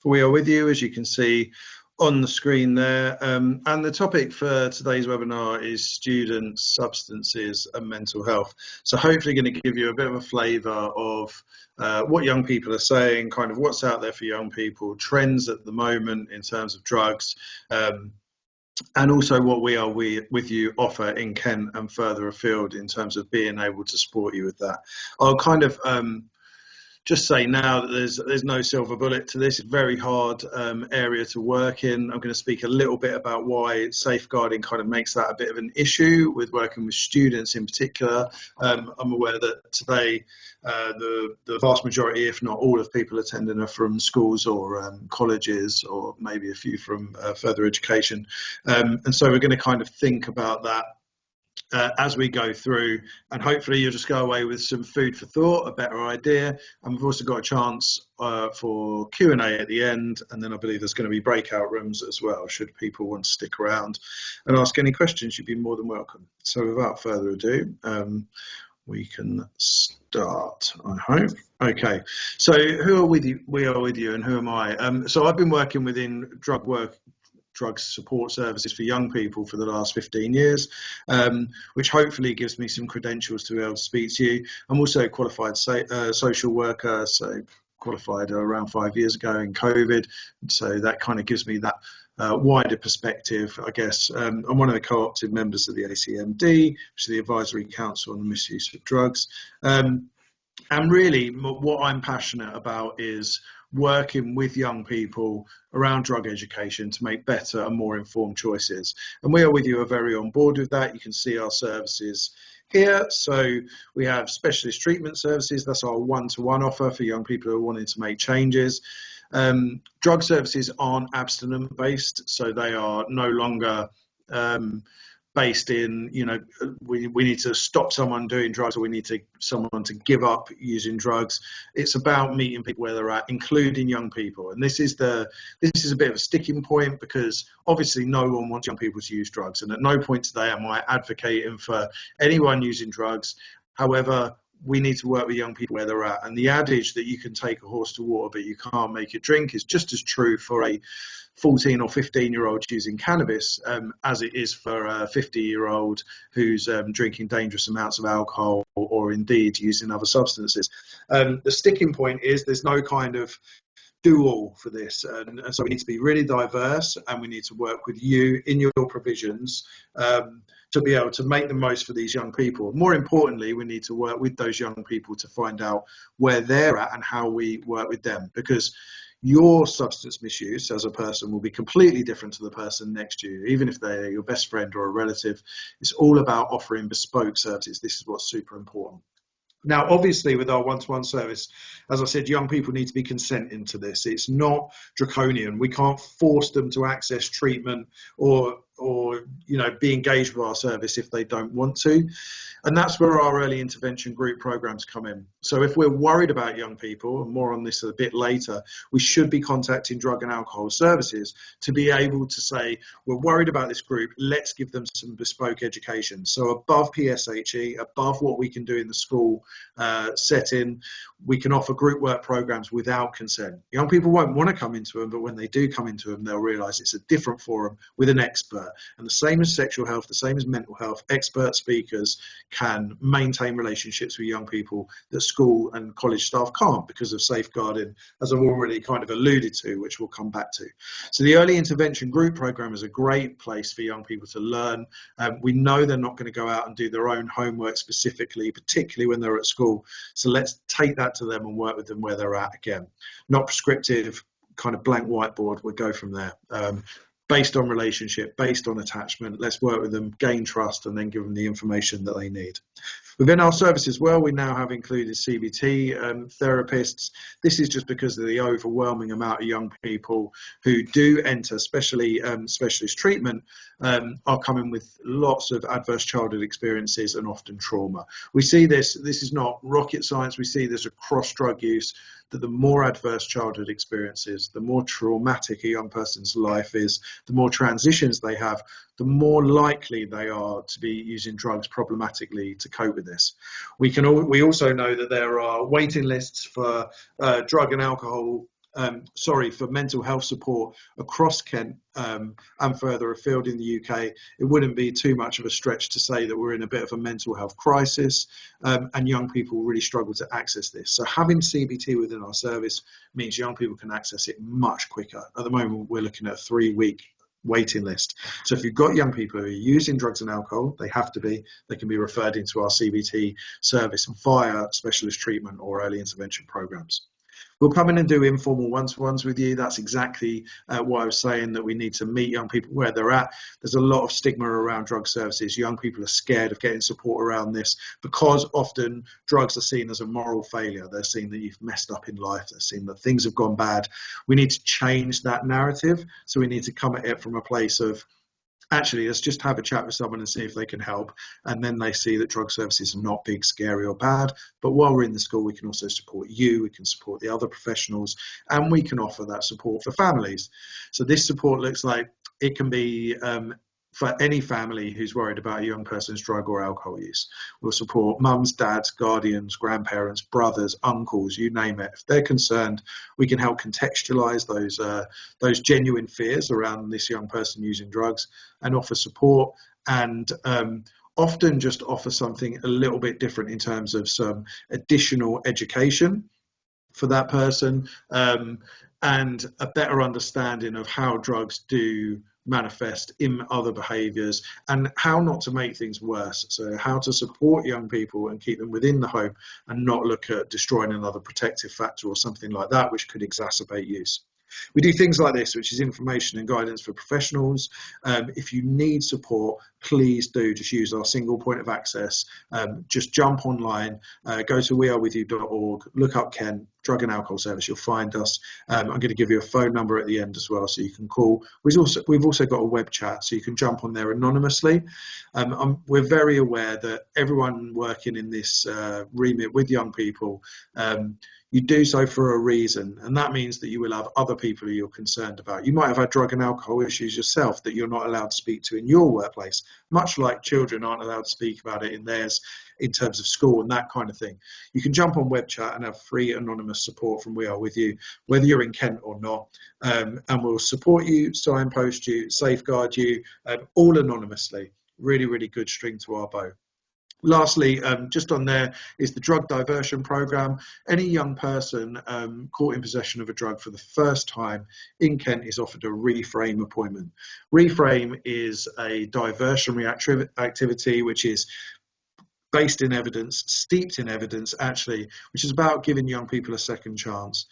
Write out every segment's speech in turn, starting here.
We are with you, as you can see on the screen there. And the topic for today's webinar is students, substances and mental health. So hopefully going to give you a bit of a flavour of what young people are saying, kind of what's out there for young people, trends at the moment in terms of drugs, and also what we are with you offer in Kent and further afield in terms of being able to support you with that. I'll kind of just say now that there's no silver bullet to this. It's a very hard area to work in. I'm going to speak a little bit about why safeguarding kind of makes that a bit of an issue with working with students in particular. I'm aware that today the vast majority, if not all, of people attending are from schools or colleges, or maybe a few from further education. And so we're going to kind of think about that as we go through, and hopefully you'll just go away with some food for thought, a better idea. And we've also got a chance for Q&A at the end, and then I believe there's going to be breakout rooms as well, should people want to stick around and ask any questions. You'd be more than welcome. So without further adu, we can start, I hope. Okay, so who are with you? We are with you, and who am I? So I've been working within drug support services for young people for the last 15 years, which hopefully gives me some credentials to be able to speak to you. I'm also a qualified social worker, so qualified around 5 years ago in COVID, so that kind of gives me that wider perspective, I guess. I'm one of the co-opted members of the ACMD, which is the Advisory Council on the Misuse of Drugs. And really, what I'm passionate about is working with young people around drug education to make better and more informed choices. And we are with you are very on board with that. You can see our services here. So we have specialist treatment services. That's our one-to-one offer for young people who are wanting to make changes. Drug services aren't abstinence based, so they are no longer based in, you know, we need to stop someone doing drugs, or we need someone to give up using drugs. It's about meeting people where they're at, including young people. And this is a bit of a sticking point, because obviously no one wants young people to use drugs, and at no point today am I advocating for anyone using drugs. However, we need to work with young people where they're at. And the adage that you can take a horse to water but you can't make it drink is just as true for a 14 or 15-year-old using cannabis as it is for a 50-year-old who's drinking dangerous amounts of alcohol, or indeed using other substances. The sticking point is there's no kind of do-all for this, and so we need to be really diverse, and we need to work with you in your provisions to be able to make the most for these young people. More importantly, we need to work with those young people to find out where they're at and how we work with them, because your substance misuse as a person will be completely different to the person next to you, even if they're your best friend or a relative. It's all about offering bespoke services. This is what's super important. Now, obviously, with our one-to-one service, as I said, young people need to be consenting to this. It's not draconian. We can't force them to access treatment or be engaged with our service if they don't want to. And that's where our early intervention group programs come in. So if we're worried about young people, and more on this a bit later, we should be contacting drug and alcohol services to be able to say, we're worried about this group, let's give them some bespoke education. So above PSHE, above what we can do in the school setting, we can offer group work programs without consent. Young people won't want to come into them, but when they do come into them, they'll realise it's a different forum with an expert. And the same as sexual health, the same as mental health, expert speakers can maintain relationships with young people that school and college staff can't, because of safeguarding, as I've already kind of alluded to, which we'll come back to. So the early intervention group program is a great place for young people to learn. We know they're not going to go out and do their own homework specifically, particularly when they're at school. So let's take that to them and work with them where they're at again. Not prescriptive, kind of blank whiteboard, we'll go from there. Based on relationship, based on attachment. Let's work with them, gain trust, and then give them the information that they need. Within our service as well, we now have included CBT therapists. This is just because of the overwhelming amount of young people who do enter, especially specialist treatment, are coming with lots of adverse childhood experiences and often trauma. We see this is not rocket science, we see this across drug use, that the more adverse childhood experiences, the more traumatic a young person's life is, the more transitions they have, the more likely they are to be using drugs problematically to cope with this. We also know that there are waiting lists for drug and alcohol for mental health support across Kent and further afield in the UK, it wouldn't be too much of a stretch to say that we're in a bit of a mental health crisis, and young people really struggle to access this. So having CBT within our service means young people can access it much quicker. At the moment, we're looking at a 3-week waiting list. So if you've got young people who are using drugs and alcohol, they can be referred into our CBT service via specialist treatment or early intervention programs. We'll come in and do informal one-to-ones with you. That's exactly what I was saying, that we need to meet young people where they're at. There's a lot of stigma around drug services. Young people are scared of getting support around this because often drugs are seen as a moral failure. They're seen that you've messed up in life. They're seen that things have gone bad. We need to change that narrative. So we need to come at it from a place of, actually, let's just have a chat with someone and see if they can help. And then they see that drug services are not big, scary or bad. But while we're in the school, we can also support you, we can support the other professionals, and we can offer that support for families. So this support looks like it can be for any family who's worried about a young person's drug or alcohol use. We'll support mums, dads, guardians, grandparents, brothers, uncles, you name it. If they're concerned, we can help contextualise those genuine fears around this young person using drugs and offer support, and often just offer something a little bit different in terms of some additional education for that person, and a better understanding of how drugs do manifest in other behaviours and how not to make things worse. So how to support young people and keep them within the home and not look at destroying another protective factor or something like that, which could exacerbate use. We do things like this, which is information and guidance for professionals. If you need support, please do just use our single point of access. Just jump online, go to wearewithyou.org, look up Kent Drug and Alcohol Service, you'll find us. I'm going to give you a phone number at the end as well, so you can call. We've also got a web chat, so you can jump on there anonymously. We're very aware that everyone working in this remit with young people, you do so for a reason, and that means that you will have other people who you're concerned about. You might have had drug and alcohol issues yourself that you're not allowed to speak to in your workplace, much like children aren't allowed to speak about it in theirs in terms of school and that kind of thing. You can jump on web chat and have free anonymous support from We Are With You, whether you're in Kent or not, and we'll support you, signpost you, safeguard you, all anonymously. Really, really good string to our bow. Lastly, just on there is the drug diversion program. Any young person caught in possession of a drug for the first time in Kent is offered a reframe appointment. Reframe is a diversionary activity which is based in evidence, steeped in evidence actually, which is about giving young people a second chance.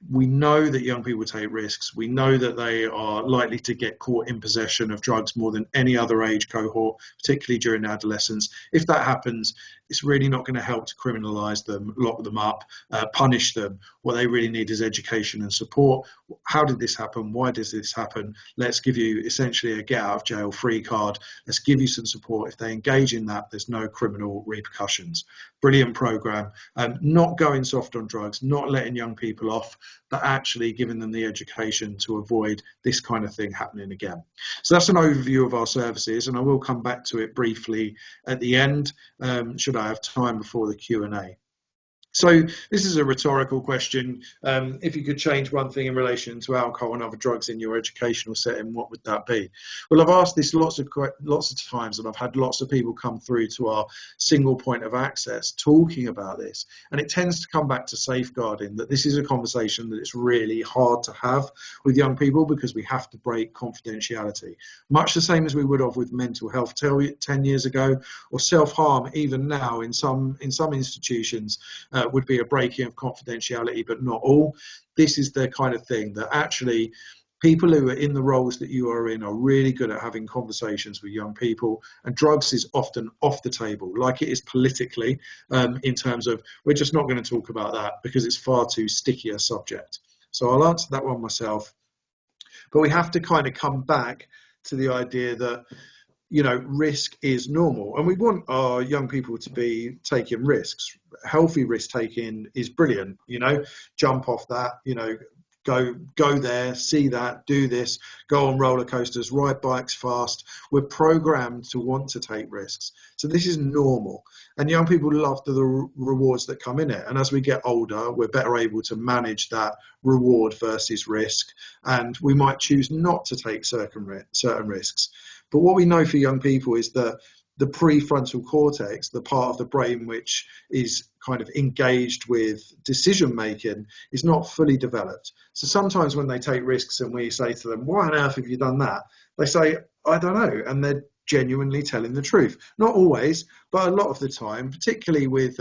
We know that young people take risks. We know that they are likely to get caught in possession of drugs more than any other age cohort, particularly during adolescence. If that happens, it's really not going to help to criminalise them, lock them up, punish them. What they really need is education and support. How did this happen? Why does this happen? Let's give you essentially a get out of jail free card. Let's give you some support. If they engage in that, there's no criminal repercussions. Brilliant programme. Not going soft on drugs, not letting young people off, but actually giving them the education to avoid this kind of thing happening again. So that's an overview of our services, and I will come back to it briefly at the end, should I have time before the Q&A. So this is a rhetorical question. If you could change one thing in relation to alcohol and other drugs in your educational setting, what would that be? Well, I've asked this lots of times, and I've had lots of people come through to our single point of access talking about this. And it tends to come back to safeguarding, that this is a conversation that it's really hard to have with young people because we have to break confidentiality. Much the same as we would have with mental health 10 years ago, or self-harm even now in some institutions, would be a breaking of confidentiality, but not all. This is the kind of thing that actually people who are in the roles that you are in are really good at having conversations with young people, and drugs is often off the table, like it is politically, in terms of we're just not going to talk about that because it's far too sticky a subject. So I'll answer that one myself. But we have to kind of come back to the idea that, you know, risk is normal, and we want our young people to be taking risks. Healthy risk taking is brilliant, you know, jump off that, you know, go there, see that, do this, go on roller coasters, ride bikes fast. We're programmed to want to take risks. So this is normal. and young people love the rewards that come in it. And as we get older, we're better able to manage that reward versus risk, and we might choose not to take certain risks. But what we know for young people is that the prefrontal cortex, the part of the brain which is kind of engaged with decision making, is not fully developed. So sometimes when they take risks and we say to them, why on earth have you done that? They say, I don't know. And they're genuinely telling the truth. Not always, but a lot of the time, particularly with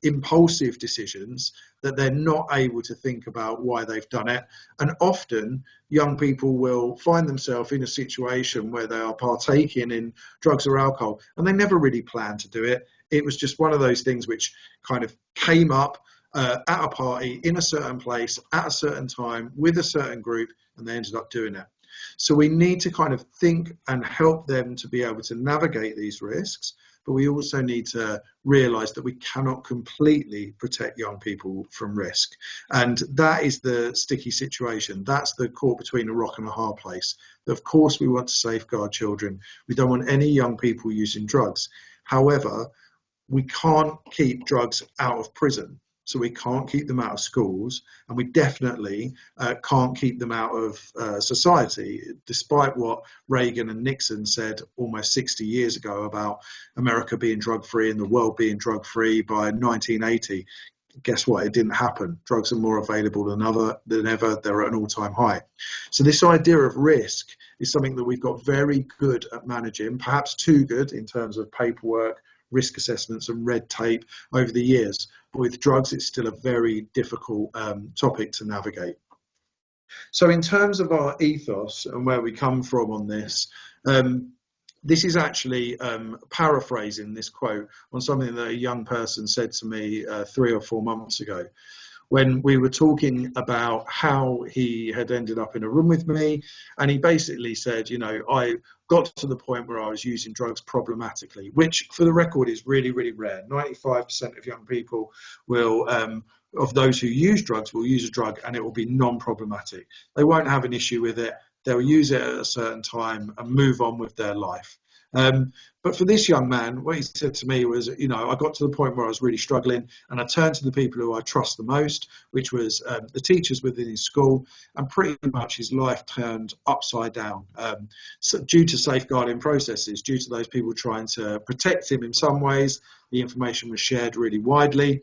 impulsive decisions, that they're not able to think about why they've done it. And often young people will find themselves in a situation where they are partaking in drugs or alcohol, and they never really planned to do it. It was just one of those things which kind of came up at a party, in a certain place, at a certain time, with a certain group, and they ended up doing it. So we need to kind of think and help them to be able to navigate these risks, but we also need to realise that we cannot completely protect young people from risk. And that is the sticky situation. That's the caught between a rock and a hard place. Of course, we want to safeguard children. We don't want any young people using drugs. However, we can't keep drugs out of prison. So we can't keep them out of schools, and we definitely can't keep them out of society, despite what Reagan and Nixon said almost 60 years ago about America being drug-free and the world being drug-free by 1980. Guess what? It didn't happen. Drugs are more available than ever. They're at an all-time high. So this idea of risk is something that we've got very good at managing, perhaps too good in terms of paperwork, risk assessments and red tape over the years. But with drugs, it's still a very difficult topic to navigate. So in terms of our ethos and where we come from on this, this is actually paraphrasing this quote on something that a young person said to me 3 or 4 months ago, when we were talking about how he had ended up in a room with me. And he basically said, you know, I got to the point where I was using drugs problematically, which for the record is really, really rare. 95% of young people will, of those who use drugs, will use a drug and it will be non-problematic. They won't have an issue with it. They'll use it at a certain time and move on with their life. But for this young man, what he said to me was, you know, I got to the point where I was really struggling, and I turned to the people who I trust the most, which was the teachers within his school, and pretty much his life turned upside down, so due to safeguarding processes, due to those people trying to protect him in some ways. The information was shared really widely.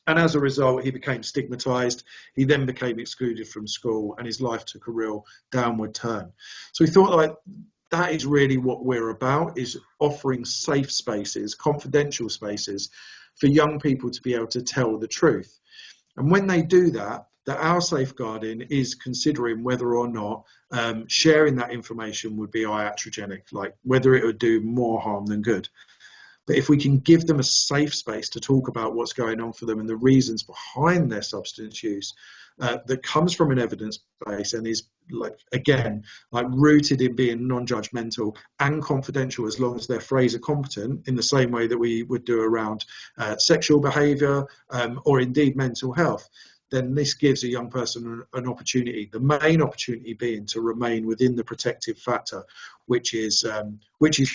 And as a result, he became stigmatized. He then became excluded from school, and his life took a real downward turn. So we thought, like, that is really what we're about, is offering safe spaces, confidential spaces for young people to be able to tell the truth. And when they do that, our safeguarding is considering whether or not sharing that information would be iatrogenic, like whether it would do more harm than good. But if we can give them a safe space to talk about what's going on for them and the reasons behind their substance use, that comes from an evidence base and is, like, again, like rooted in being non-judgmental and confidential, as long as they're Fraser competent, in the same way that we would do around sexual behaviour or indeed mental health, then this gives a young person an opportunity, the main opportunity being to remain within the protective factor, which is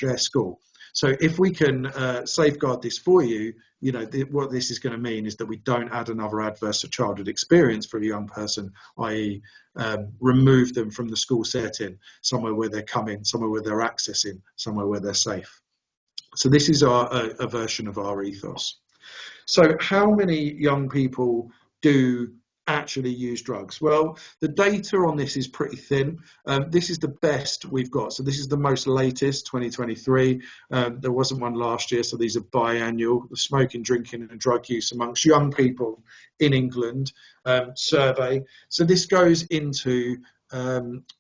their school. So if we can safeguard this for you, you know, what this is going to mean is that we don't add another adverse childhood experience for a young person, i.e. Remove them from the school setting, somewhere where they're coming, somewhere where they're accessing, somewhere where they're safe. So this is a version of our ethos. So how many young people do actually use drugs? Well, the data on this is pretty thin. This is the best we've got. So this is the most latest, 2023. There wasn't one last year, so these are biannual. The smoking, drinking and drug use amongst young people in England survey. So this goes into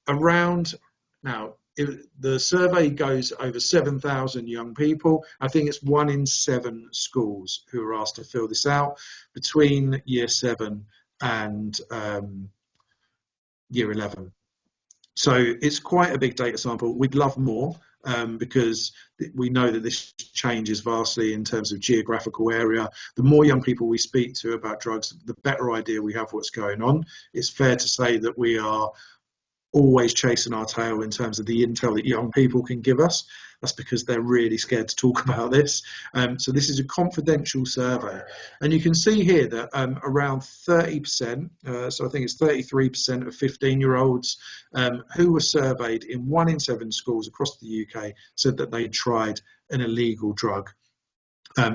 around, now, the survey goes over 7,000 young people. I think it's 1 in 7 schools who are asked to fill this out between year 7 and year 11. So it's quite a big data sample. We'd love more because we know that this changes vastly in terms of geographical area. The more young people we speak to about drugs, the better idea we have what's going on. It's fair to say that we are always chasing our tail in terms of the intel that young people can give us. That's because they're really scared to talk about this. So this is a confidential survey. And you can see here that around 30%, so I think it's 33% of 15-year-olds who were surveyed in 1 in 7 schools across the UK said that they tried an illegal drug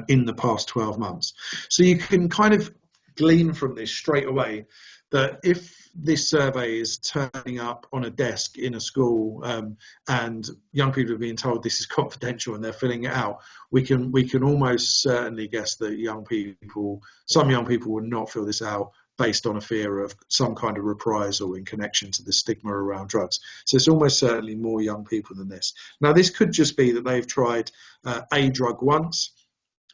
in the past 12 months. So you can kind of glean from this straight away that if this survey is turning up on a desk in a school and young people are being told this is confidential and they're filling it out, we can almost certainly guess that some young people will not fill this out based on a fear of some kind of reprisal in connection to the stigma around drugs. So it's almost certainly more young people than this. Now, this could just be that they've tried a drug once,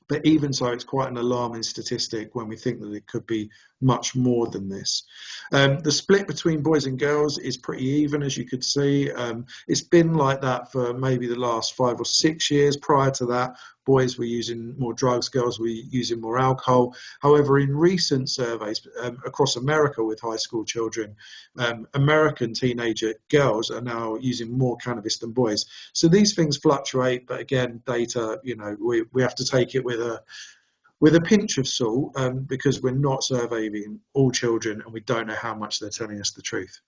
but even so, it's quite an alarming statistic when we think that it could be much more than this. The split between boys and girls is pretty even, as you could see. It's been like that for maybe the last 5 or 6 years. Prior to that, boys were using more drugs, girls were using more alcohol. However, in recent surveys across America with high school children, American teenager girls are now using more cannabis than boys. So these things fluctuate, but again, data, we have to take it with a pinch of salt because we're not surveying all children and we don't know how much they're telling us the truth.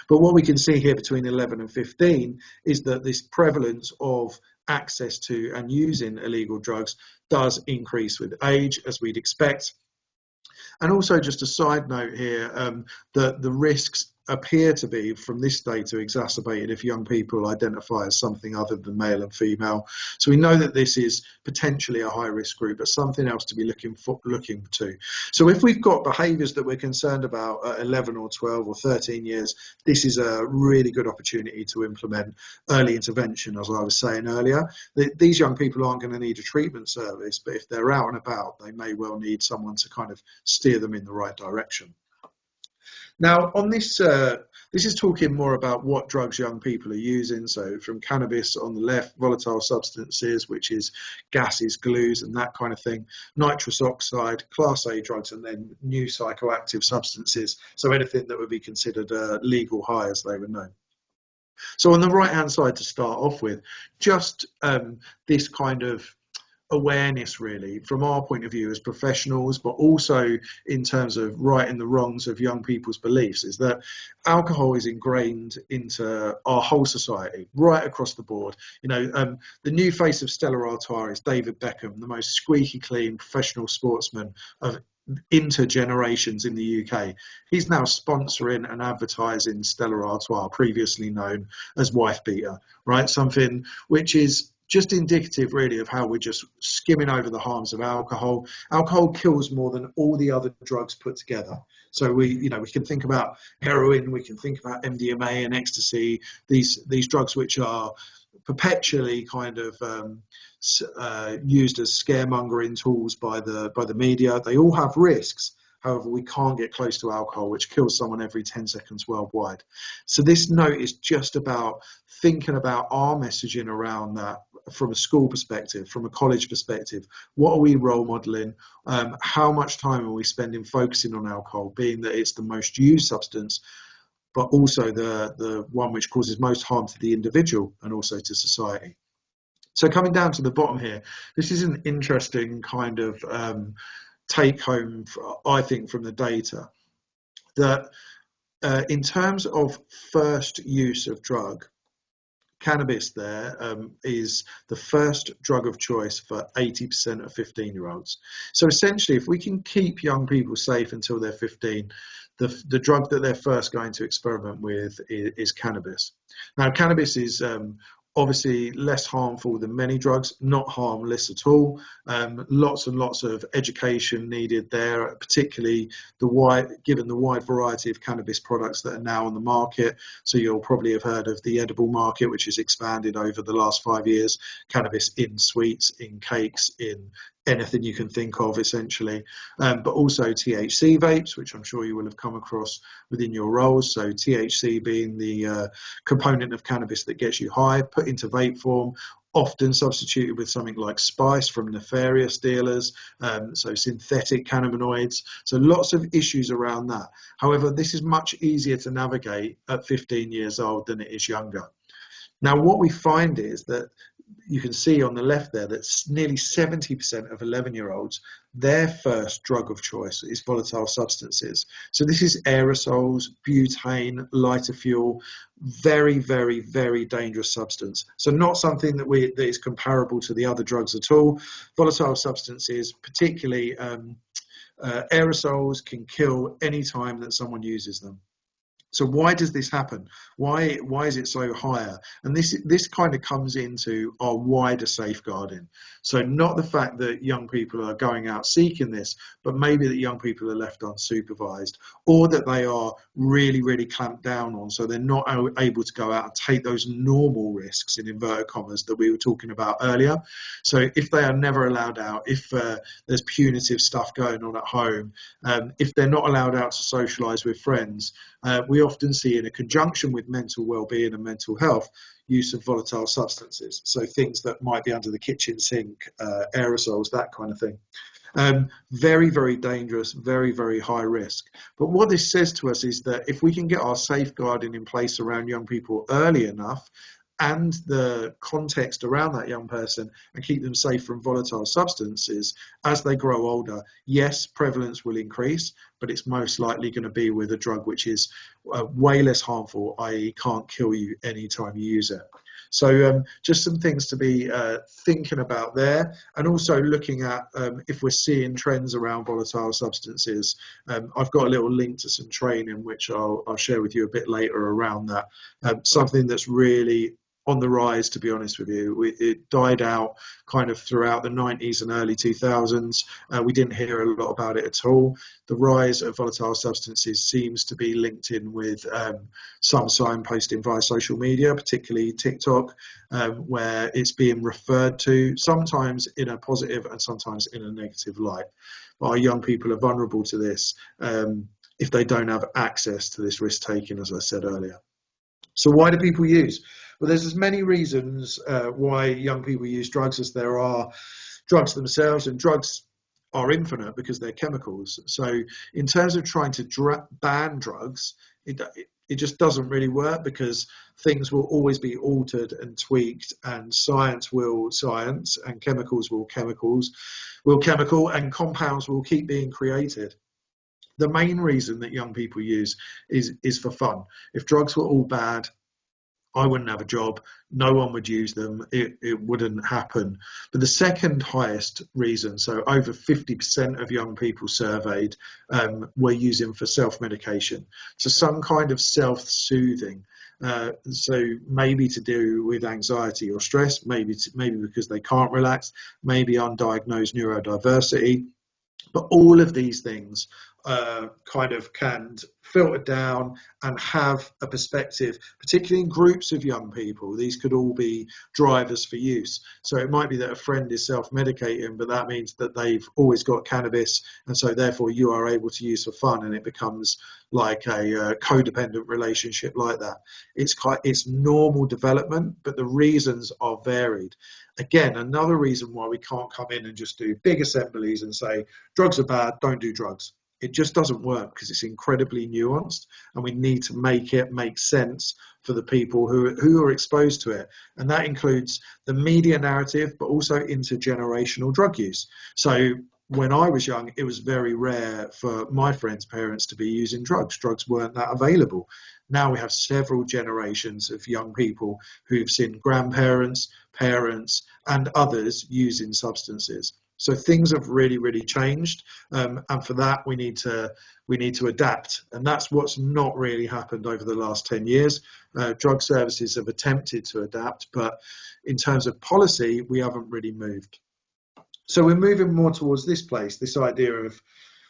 But what we can see here between 11 and 15 is that this prevalence of access to and using illegal drugs does increase with age, as we'd expect. And also, just a side note here, that the risks appear to be, from this data, exacerbated if young people identify as something other than male and female. So we know that this is potentially a high-risk group, but something else to be looking to. So if we've got behaviours that we're concerned about at 11 or 12 or 13 years, this is a really good opportunity to implement early intervention, as I was saying earlier. These young people aren't going to need a treatment service, but if they're out and about, they may well need someone to kind of steer them in the right direction. Now, on this is talking more about what drugs young people are using. So from cannabis on the left, volatile substances, which is gases, glues, and that kind of thing, nitrous oxide, class A drugs, and then new psychoactive substances. So anything that would be considered a legal high, as they were known. So on the right-hand side, to start off with, just this kind of awareness, really, from our point of view as professionals, but also in terms of righting the wrongs of young people's beliefs, is that alcohol is ingrained into our whole society, right across the board. The new face of Stella Artois is David Beckham, the most squeaky clean professional sportsman of intergenerations in the UK. He's now sponsoring and advertising Stella Artois, previously known as Wife Beater, right? Something which is just indicative, really, of how we're just skimming over the harms of alcohol. Alcohol kills more than all the other drugs put together. So we can think about heroin, we can think about MDMA and ecstasy, these drugs which are perpetually kind of used as scaremongering tools by the media. They all have risks. However, we can't get close to alcohol, which kills someone every 10 seconds worldwide. So this note is just about thinking about our messaging around that from a school perspective, from a college perspective. What are we role modelling? How much time are we spending focusing on alcohol, being that it's the most used substance, but also the one which causes most harm to the individual and also to society. So coming down to the bottom here, this is an interesting kind of take home, I think, from the data, that in terms of first use of drug, cannabis there is the first drug of choice for 80% of 15-year-olds. So essentially, if we can keep young people safe until they're 15, the drug that they're first going to experiment with is cannabis. Now, cannabis is obviously less harmful than many drugs, not harmless at all. Lots and lots of education needed there, particularly given the wide variety of cannabis products that are now on the market. So you'll probably have heard of the edible market, which has expanded over the last 5 years. Cannabis in sweets, in cakes, in anything you can think of, essentially, but also THC vapes, which I'm sure you will have come across within your roles. So THC being the component of cannabis that gets you high, put into vape form, often substituted with something like spice from nefarious dealers, so synthetic cannabinoids. So lots of issues around that. However, this is much easier to navigate at 15 years old than it is younger. Now, what we find is that you can see on the left there that nearly 70% of 11-year-olds, their first drug of choice is volatile substances. So this is aerosols, butane, lighter fuel, very, very, very dangerous substance. So not something that is comparable to the other drugs at all. Volatile substances, particularly aerosols, can kill any time that someone uses them. So why does this happen? Why is it so higher? And this kind of comes into our wider safeguarding. So not the fact that young people are going out seeking this, but maybe that young people are left unsupervised, or that they are really, really clamped down on, so they're not able to go out and take those normal risks, in inverted commas, that we were talking about earlier. So if they are never allowed out, if there's punitive stuff going on at home, if they're not allowed out to socialise with friends, we often see, in a conjunction with mental well-being and mental health, use of volatile substances. So things that might be under the kitchen sink, aerosols, that kind of thing. Very, very dangerous, very, very high risk. But what this says to us is that if we can get our safeguarding in place around young people early enough, and the context around that young person, and keep them safe from volatile substances as they grow older, yes, prevalence will increase, but it's most likely going to be with a drug which is way less harmful, i.e. can't kill you anytime you use it. So just some things to be thinking about there, and also looking at if we're seeing trends around volatile substances. I've got a little link to some training which I'll share with you a bit later around that. Something that's really on the rise, to be honest with you. It died out kind of throughout the 90s and early 2000s. We didn't hear a lot about it at all. The rise of volatile substances seems to be linked in with some signposting via social media, particularly TikTok, where it's being referred to, sometimes in a positive and sometimes in a negative light. But our young people are vulnerable to this if they don't have access to this risk taking, as I said earlier. So why do people use? Well, there's as many reasons why young people use drugs as there are drugs themselves, and drugs are infinite because they're chemicals. So in terms of trying to ban drugs, it just doesn't really work, because things will always be altered and tweaked, and science will science, and chemicals will chemical, and compounds will keep being created. The main reason that young people use is for fun. If drugs were all bad, I wouldn't have a job, no one would use them, it wouldn't happen. But the second highest reason, so over 50% of young people surveyed were using for self-medication. So some kind of self-soothing. So maybe to do with anxiety or stress, maybe because they can't relax, maybe undiagnosed neurodiversity. But all of these things kind of can filter down and have a perspective, particularly in groups of young people. These could all be drivers for use. So it might be that a friend is self-medicating, but that means that they've always got cannabis, and so therefore you are able to use for fun, and it becomes like a codependent relationship like that. It's normal development, but the reasons are varied. Again, another reason why we can't come in and just do big assemblies and say drugs are bad, don't do drugs. It just doesn't work, because it's incredibly nuanced, and we need to make it make sense for the people who are exposed to it. And that includes the media narrative, but also intergenerational drug use. So when I was young, it was very rare for my friends' parents to be using drugs. Drugs weren't that available. Now we have several generations of young people who've seen grandparents, parents, and others using substances. So things have really, really changed, and for that we need to adapt, and that's what's not really happened over the last 10 years. Drug services have attempted to adapt, but in terms of policy, we haven't really moved. So we're moving more towards this place, this idea of,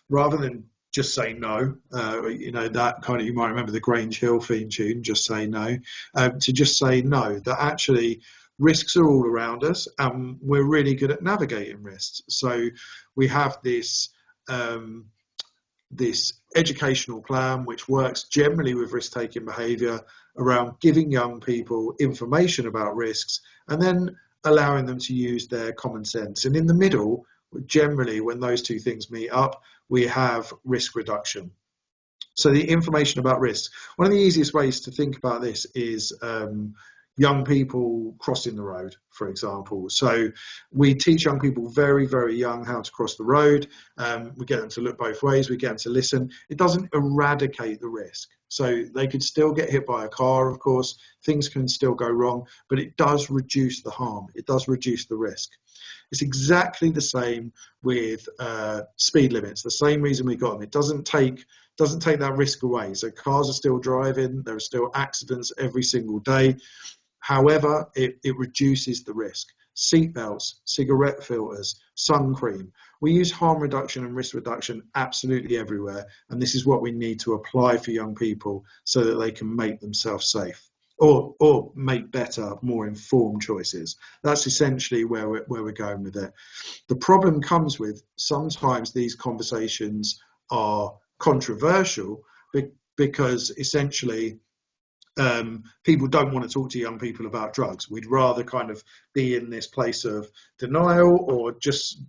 rather than just say no, that kind of, you might remember the Grange Hill theme tune, just say no, to just say no, that actually risks are all around us, and we're really good at navigating risks. So we have this educational plan which works generally with risk-taking behaviour around giving young people information about risks, and then allowing them to use their common sense. And in the middle, generally, when those two things meet up, we have risk reduction. So the information about risks. One of the easiest ways to think about this is young people crossing the road, for example. So we teach young people very, very young how to cross the road. We get them to look both ways. We get them to listen. It doesn't eradicate the risk. So they could still get hit by a car, of course. Things can still go wrong, but it does reduce the harm. It does reduce the risk. It's exactly the same with speed limits. The same reason we got them. It doesn't take that risk away. So cars are still driving. There are still accidents every single day. However, it reduces the risk. Seatbelts, cigarette filters, sun cream. We use harm reduction and risk reduction absolutely everywhere. And this is what we need to apply for young people so that they can make themselves safe or make better, more informed choices. That's essentially where we're going with it. The problem comes with sometimes these conversations are controversial because essentially people don't want to talk to young people about drugs. We'd rather kind of be in this place of denial or just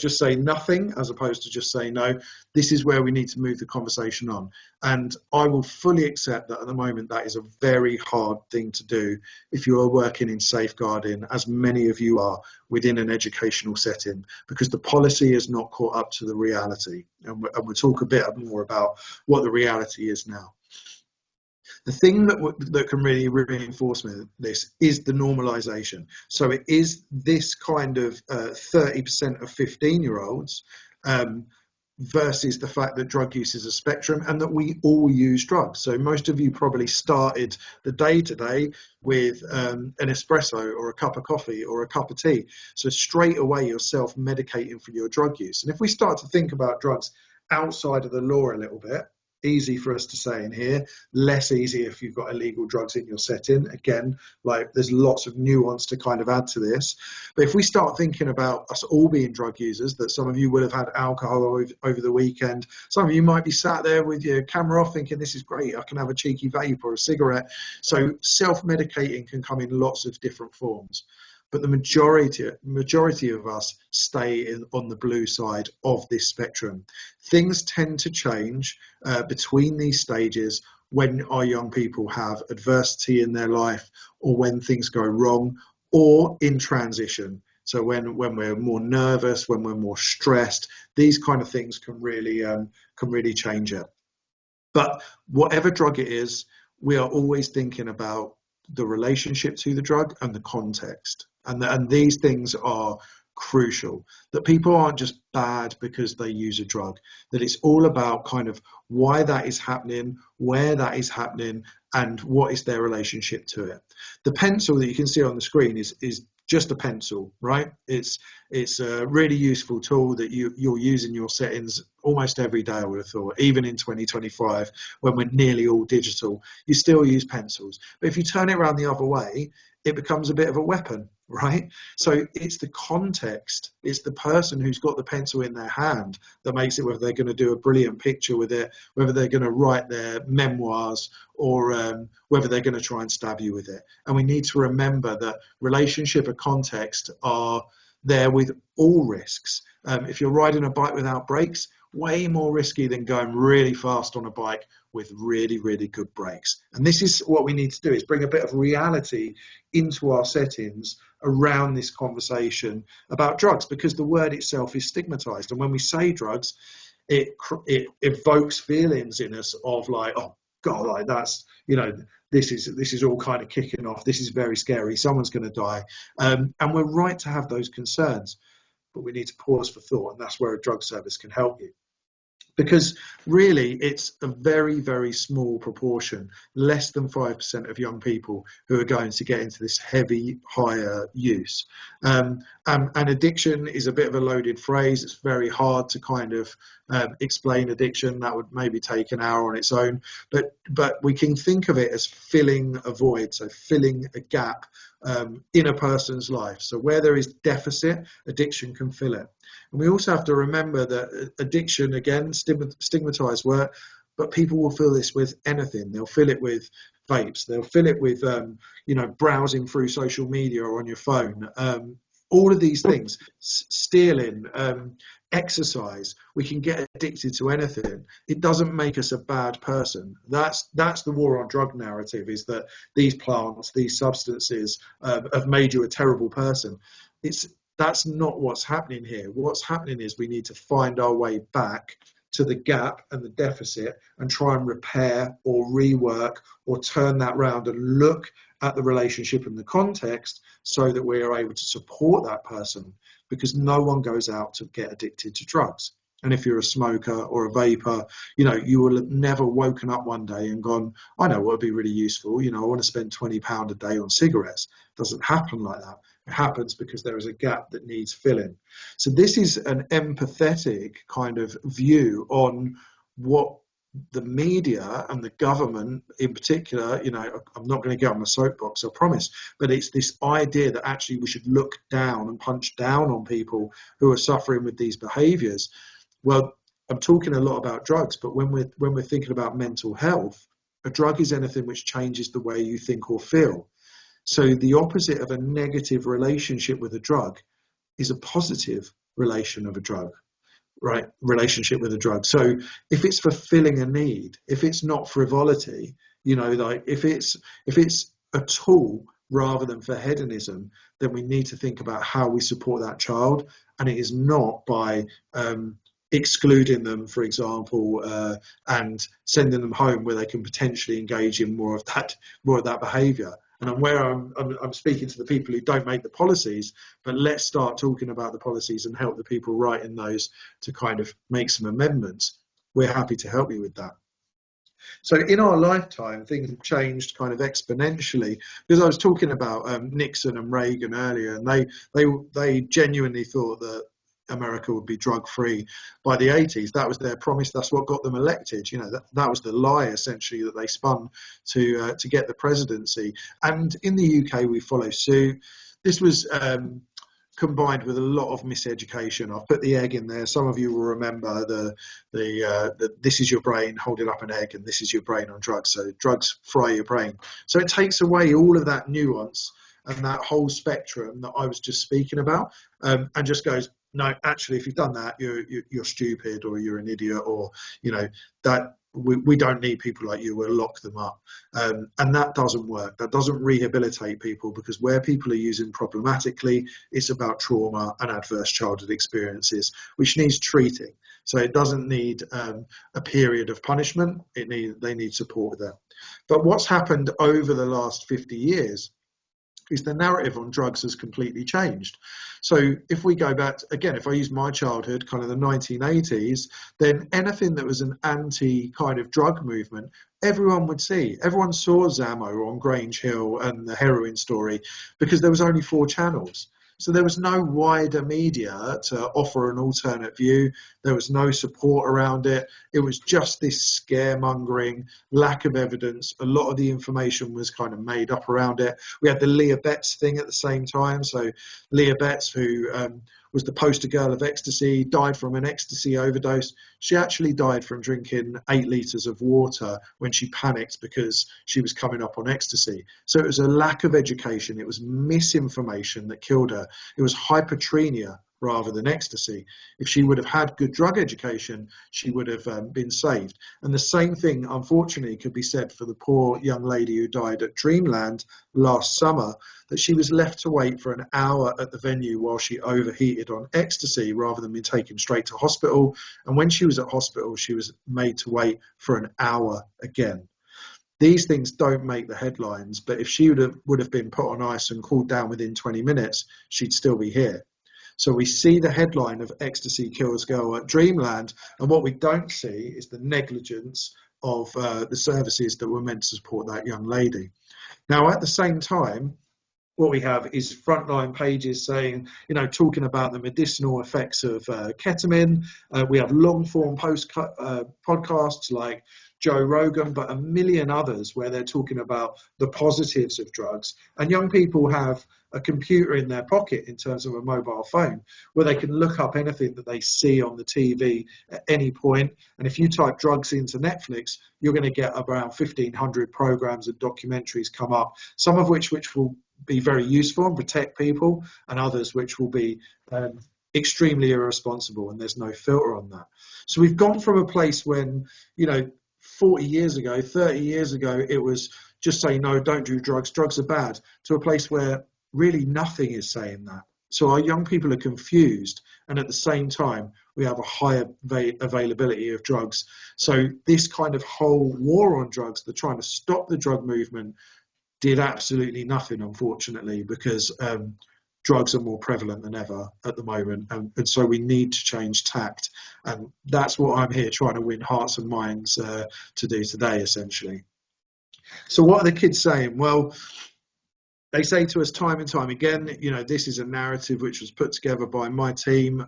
say nothing as opposed to just say no. This is where we need to move the conversation on. And I will fully accept that at the moment that is a very hard thing to do if you are working in safeguarding, as many of you are, within an educational setting, because the policy is not caught up to the reality. And we'll talk a bit more about what the reality is now. The thing that can really reinforce this is the normalization. So it is this kind of 30% of 15-year-olds versus the fact that drug use is a spectrum and that we all use drugs. So most of you probably started the day today with an espresso or a cup of coffee or a cup of tea. So straight away you're self-medicating for your drug use. And if we start to think about drugs outside of the law a little bit, easy for us to say in here, less easy if you've got illegal drugs in your setting. Again, like there's lots of nuance to kind of add to this. But if we start thinking about us all being drug users, that some of you will have had alcohol over the weekend, some of you might be sat there with your camera off thinking, this is great, I can have a cheeky vape or a cigarette. So self-medicating can come in lots of different forms. But the majority of us stay on the blue side of this spectrum. Things tend to change between these stages when our young people have adversity in their life or when things go wrong or in transition. So when we're more nervous, when we're more stressed, these kind of things can really change it. But whatever drug it is, we are always thinking about the relationship to the drug and the context. And these things are crucial, that people aren't just bad because they use a drug, that it's all about kind of why that is happening, where that is happening, and what is their relationship to it. The pencil that you can see on the screen is just a pencil, right? It's a really useful tool that you'll use in your settings almost every day, I would have thought. Even in 2025, when we're nearly all digital, you still use pencils. But if you turn it around the other way, it becomes a bit of a weapon, right? So it's the context, it's the person who's got the pencil in their hand that makes it, whether they're going to do a brilliant picture with it, whether they're going to write their memoirs, or whether they're going to try and stab you with it. And we need to remember that relationship and context are there with all risks. If you're riding a bike without brakes, way more risky than going really fast on a bike with really, really good brakes. And this is what we need to do, is bring a bit of reality into our settings around this conversation about drugs, because the word itself is stigmatized. And when we say drugs, it evokes feelings in us of like, oh God, like that's, this is all kind of kicking off. This is very scary. Someone's going to die. And we're right to have those concerns, but we need to pause for thought. And that's where a drug service can help you. Because really, it's a very, very small proportion, less than 5% of young people who are going to get into this heavy, higher use. And addiction is a bit of a loaded phrase. It's very hard to kind of explain addiction. That would maybe take an hour on its own. But we can think of it as filling a void, so filling a gap in a person's life. So where there is deficit, addiction can fill it. And we also have to remember that addiction, again, stigmatized word, but people will feel this with anything. They'll feel it with vapes. They'll fill it with, browsing through social media or on your phone. All of these things, stealing, exercise, we can get addicted to anything. It doesn't make us a bad person. That's the war on drug narrative, is that these plants, these substances have made you a terrible person. That's not what's happening here. What's happening is we need to find our way back to the gap and the deficit and try and repair or rework or turn that round and look at the relationship and the context so that we are able to support that person, because no one goes out to get addicted to drugs. And if you're a smoker or a vapor, you will have never woken up one day and gone, I know what would be really useful. I want to spend £20 a day on cigarettes. It doesn't happen like that. It happens because there is a gap that needs filling. So this is an empathetic kind of view on what the media and the government in particular, I'm not going to get on my soapbox, I promise, but it's this idea that actually we should look down and punch down on people who are suffering with these behaviours. Well, I'm talking a lot about drugs, but when we're thinking about mental health, a drug is anything which changes the way you think or feel. So the opposite of a negative relationship with a drug is a positive relationship with a drug. So if it's fulfilling a need, if it's not frivolity, if it's a tool rather than for hedonism, then we need to think about how we support that child. And it is not by excluding them, for example, and sending them home where they can potentially engage in more of that behaviour. And I'm speaking to the people who don't make the policies, but let's start talking about the policies and help the people writing those to kind of make some amendments. We're happy to help you with that. So in our lifetime, things have changed kind of exponentially, because I was talking about Nixon and Reagan earlier, and they genuinely thought that America would be drug-free by the 80s. That was their promise. That's what got them elected. That was the lie essentially that they spun to get the presidency. And in the UK, we follow suit. This was combined with a lot of miseducation. I've put the egg in there. Some of you will remember the this is your brain holding up an egg, and this is your brain on drugs. So drugs fry your brain. So it takes away all of that nuance and that whole spectrum that I was just speaking about, and just goes, no, actually, if you've done that, you're stupid, or you're an idiot, or that we don't need people like you. We'll lock them up, and that doesn't work. That doesn't rehabilitate people, because where people are using problematically, it's about trauma and adverse childhood experiences, which needs treating. So it doesn't need a period of punishment. They need support with that. But what's happened over the last 50 years is the narrative on drugs has completely changed. So if we go back, again, if I use my childhood, kind of the 1980s, then anything that was an anti kind of drug movement, everyone would see. Everyone saw Zammo on Grange Hill and the heroin story, because there was only 4 channels. So there was no wider media to offer an alternate view. There was no support around it. It was just this scaremongering, lack of evidence. A lot of the information was kind of made up around it. We had the Leah Betts thing at the same time. So Leah Betts, who was the poster girl of ecstasy, died from an ecstasy overdose. She actually died from drinking 8 litres of water when she panicked because she was coming up on ecstasy. So it was a lack of education. It was misinformation that killed her. It was hypertrenia rather than ecstasy. If she would have had good drug education, she would have been saved. And the same thing, unfortunately, could be said for the poor young lady who died at Dreamland last summer, that she was left to wait for an hour at the venue while she overheated on ecstasy rather than being taken straight to hospital. And when she was at hospital, she was made to wait for an hour again. These things don't make the headlines, but if she would have been put on ice and cooled down within 20 minutes, she'd still be here. So we see the headline of ecstasy kills girl at Dreamland, and what we don't see is the negligence of the services that were meant to support that young lady. Now, at the same time, what we have is frontline pages saying, talking about the medicinal effects of ketamine. We have long form podcasts like Joe Rogan, but a million others where they're talking about the positives of drugs. And young people have a computer in their pocket in terms of a mobile phone where they can look up anything that they see on the TV at any point. And if you type drugs into Netflix, you're going to get around 1,500 programs and documentaries come up, some of which will be very useful and protect people, and others which will be extremely irresponsible, and there's no filter on that. So we've gone from a place when, 40 years ago, 30 years ago, it was just say, no, don't do drugs, drugs are bad, to a place where really nothing is saying that. So our young people are confused, and at the same time, we have a higher availability of drugs. So this kind of whole war on drugs, the trying to stop the drug movement, did absolutely nothing, unfortunately, because drugs are more prevalent than ever at the moment, and so we need to change tact, and that's what I'm here trying to win hearts and minds to do today, essentially. So what are the kids saying? Well, they say to us time and time again, this is a narrative which was put together by my team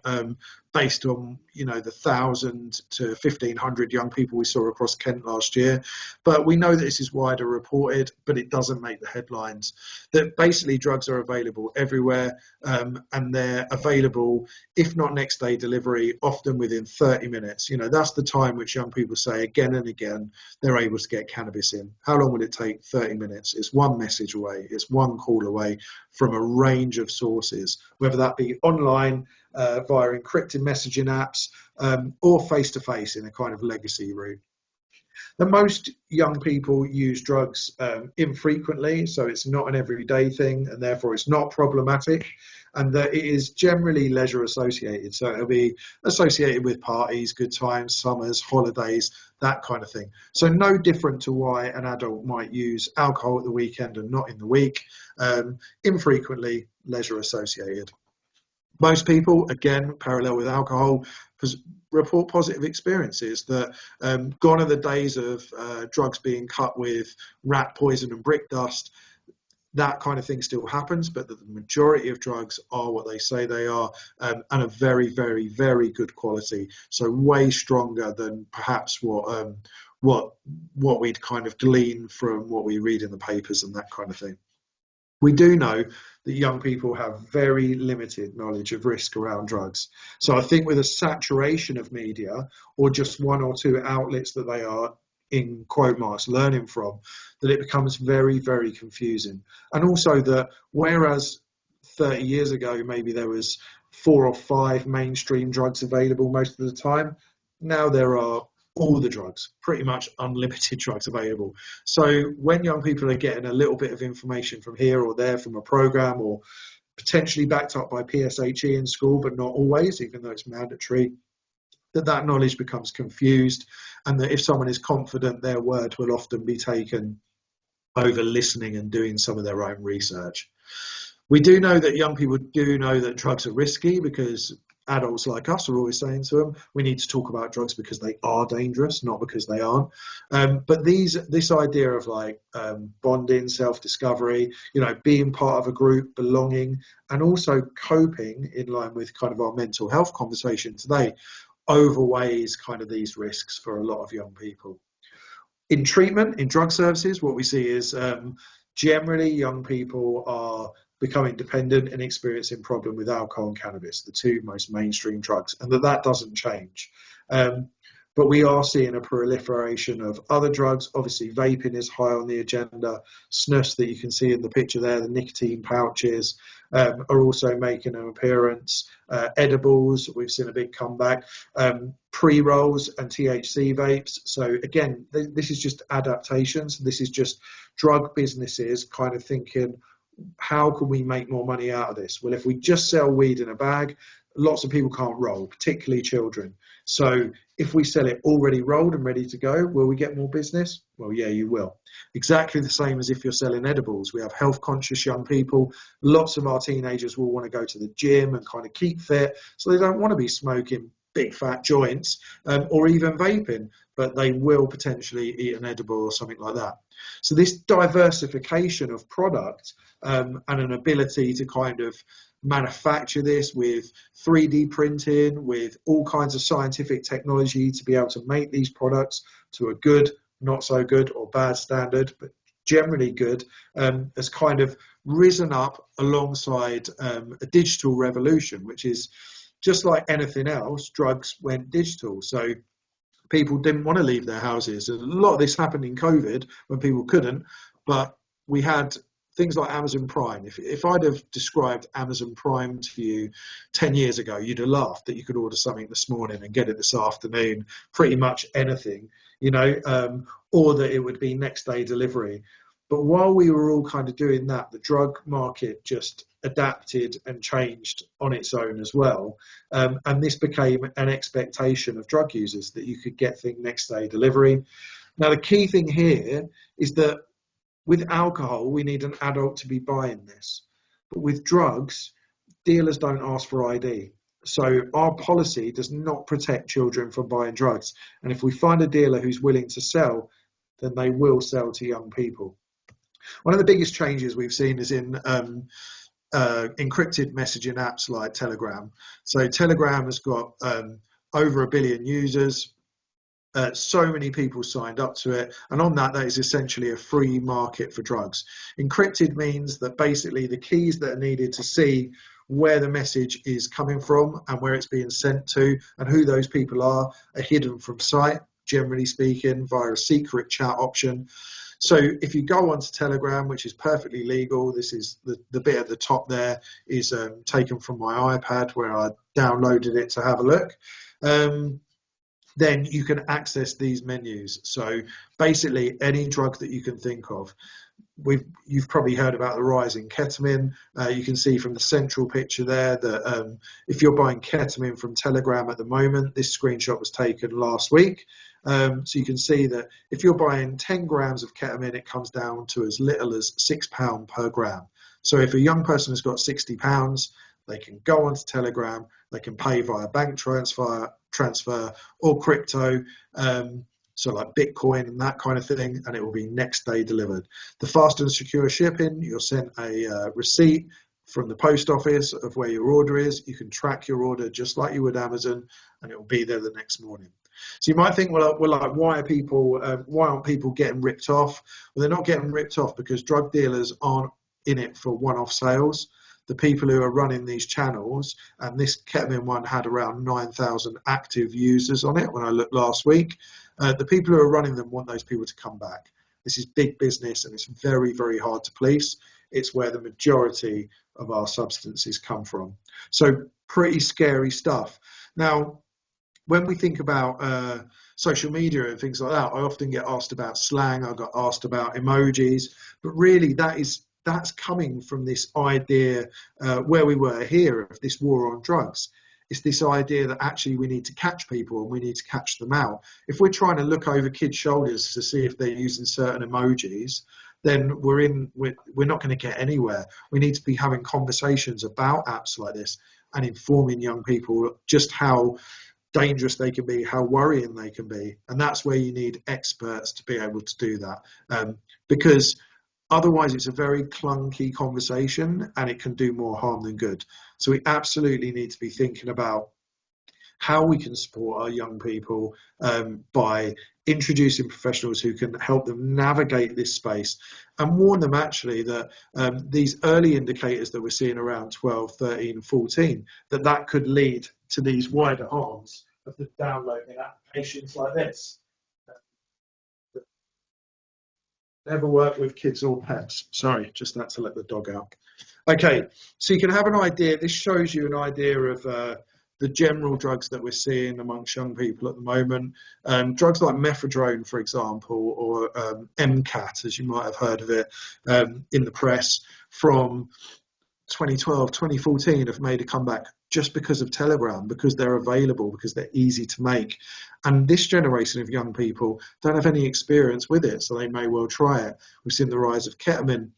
based on, the 1,000 to 1,500 young people we saw across Kent last year. But we know that this is wider reported, but it doesn't make the headlines. That basically drugs are available everywhere, and they're available, if not next day delivery, often within 30 minutes. That's the time which young people say again and again they're able to get cannabis in. How long will it take? 30 minutes. It's one message away. It's one call away from a range of sources, whether that be online, via encrypted messaging apps, or face-to-face in a kind of legacy route. The most young people use drugs infrequently, so it's not an everyday thing, and therefore it's not problematic, and that it is generally leisure associated. So it'll be associated with parties, good times, summers, holidays, that kind of thing. So no different to why an adult might use alcohol at the weekend and not in the week. Infrequently, leisure associated. Most people, again, parallel with alcohol, report positive experiences. That gone are the days of drugs being cut with rat poison and brick dust. That kind of thing still happens, but the majority of drugs are what they say they are, and are very, very, very good quality. So way stronger than perhaps what we'd kind of glean from what we read in the papers and that kind of thing. We do know that young people have very limited knowledge of risk around drugs. So I think with a saturation of media, or just one or two outlets that they are, in quote marks, learning from, that it becomes very, very confusing. And also that whereas 30 years ago maybe there was 4 or 5 mainstream drugs available most of the time, now there are all the drugs, pretty much unlimited drugs available. So when young people are getting a little bit of information from here or there from a program, or potentially backed up by PSHE in school, but not always, even though it's mandatory, that knowledge becomes confused, and that if someone is confident, their word will often be taken over listening and doing some of their own research. We do know that young people do know that drugs are risky, because adults like us are always saying to them, we need to talk about drugs because they are dangerous, not because they aren't. But this idea of bonding, self-discovery, being part of a group, belonging, and also coping in line with kind of our mental health conversation today, overweighs kind of these risks for a lot of young people. In treatment, in drug services, what we see is generally young people are becoming dependent and experiencing problem with alcohol and cannabis, the two most mainstream drugs, and that doesn't change. But we are seeing a proliferation of other drugs. Obviously, vaping is high on the agenda. Snus, that you can see in the picture there, the nicotine pouches, are also making an appearance. Edibles, we've seen a big comeback. Pre-rolls and THC vapes. So again, this is just adaptations. This is just drug businesses kind of thinking, how can we make more money out of this? Well, if we just sell weed in a bag, lots of people can't roll, particularly children. So if we sell it already rolled and ready to go, will we get more business? Well, yeah, you will. Exactly the same as if you're selling edibles. We have health conscious young people. Lots of our teenagers will want to go to the gym and kind of keep fit. So they don't want to be smoking big fat joints, or even vaping, but they will potentially eat an edible or something like that. So this diversification of product and an ability to kind of manufacture this with 3D printing, with all kinds of scientific technology to be able to make these products to a good, not so good or bad standard, but generally good, has kind of risen up alongside a digital revolution, which is just like anything else, drugs went digital. So people didn't want to leave their houses. And a lot of this happened in COVID when people couldn't, but we had things like Amazon Prime. If I'd have described Amazon Prime to you 10 years ago, you'd have laughed that you could order something this morning and get it this afternoon, pretty much anything, or that it would be next day delivery. But while we were all kind of doing that, the drug market just adapted and changed on its own as well. And this became an expectation of drug users that you could get things next day delivery. Now, the key thing here is that with alcohol, we need an adult to be buying this. But with drugs, dealers don't ask for ID. So our policy does not protect children from buying drugs. And if we find a dealer who's willing to sell, then they will sell to young people. One of the biggest changes we've seen is in encrypted messaging apps like Telegram. So Telegram has got over 1 billion users. So many people signed up to it, and on that is essentially a free market for drugs. Encrypted means that basically the keys that are needed to see where the message is coming from and where it's being sent to and who those people are hidden from sight, generally speaking, via a secret chat option. So if you go onto Telegram, which is perfectly legal, this is the bit at the top there is taken from my iPad where I downloaded it to have a look. Then you can access these menus. So basically any drug that you can think of. You've probably heard about the rise in ketamine. You can see from the central picture there that if you're buying ketamine from Telegram at the moment, this screenshot was taken last week. So you can see that if you're buying 10 grams of ketamine, it comes down to as little as £6 per gram. So if a young person has got £60, they can go onto Telegram, they can pay via bank transfer or crypto, so like Bitcoin and that kind of thing, and it will be next day delivered. The fast and secure shipping, you're sent a receipt from the post office of where your order is. You can track your order just like you would Amazon, and it will be there the next morning. So you might think, well, like, why aren't people getting ripped off? Well, they're not getting ripped off because drug dealers aren't in it for one-off sales. The people who are running these channels, and this ketamine one had around 9,000 active users on it when I looked last week. The people who are running them want those people to come back. This is big business and it's very, very hard to police. It's where the majority of our substances come from. So pretty scary stuff. Now, when we think about social media and things like that, I often get asked about slang. I got asked about emojis, but really that's coming from this idea where we were here of this war on drugs. It's this idea that actually we need to catch people and we need to catch them out. If we're trying to look over kids' shoulders to see if they're using certain emojis, then we're not going to get anywhere. We need to be having conversations about apps like this and informing young people just how dangerous they can be, how worrying they can be. And that's where you need experts to be able to do that. Because otherwise, it's a very clunky conversation and it can do more harm than good. So we absolutely need to be thinking about how we can support our young people by introducing professionals who can help them navigate this space and warn them actually that these early indicators that we're seeing around 12, 13, 14, that could lead to these wider harms of the downloading applications like this. Never work with kids or pets. Sorry, just had to let the dog out. Okay, so you can have an idea. This shows you an idea of the general drugs that we're seeing amongst young people at the moment. Drugs like methadone, for example, or MCAT, as you might have heard of it in the press, from 2012, 2014 have made a comeback just because of Telegram, because they're available, because they're easy to make. And this generation of young people don't have any experience with it, so they may well try it. We've seen the rise of ketamine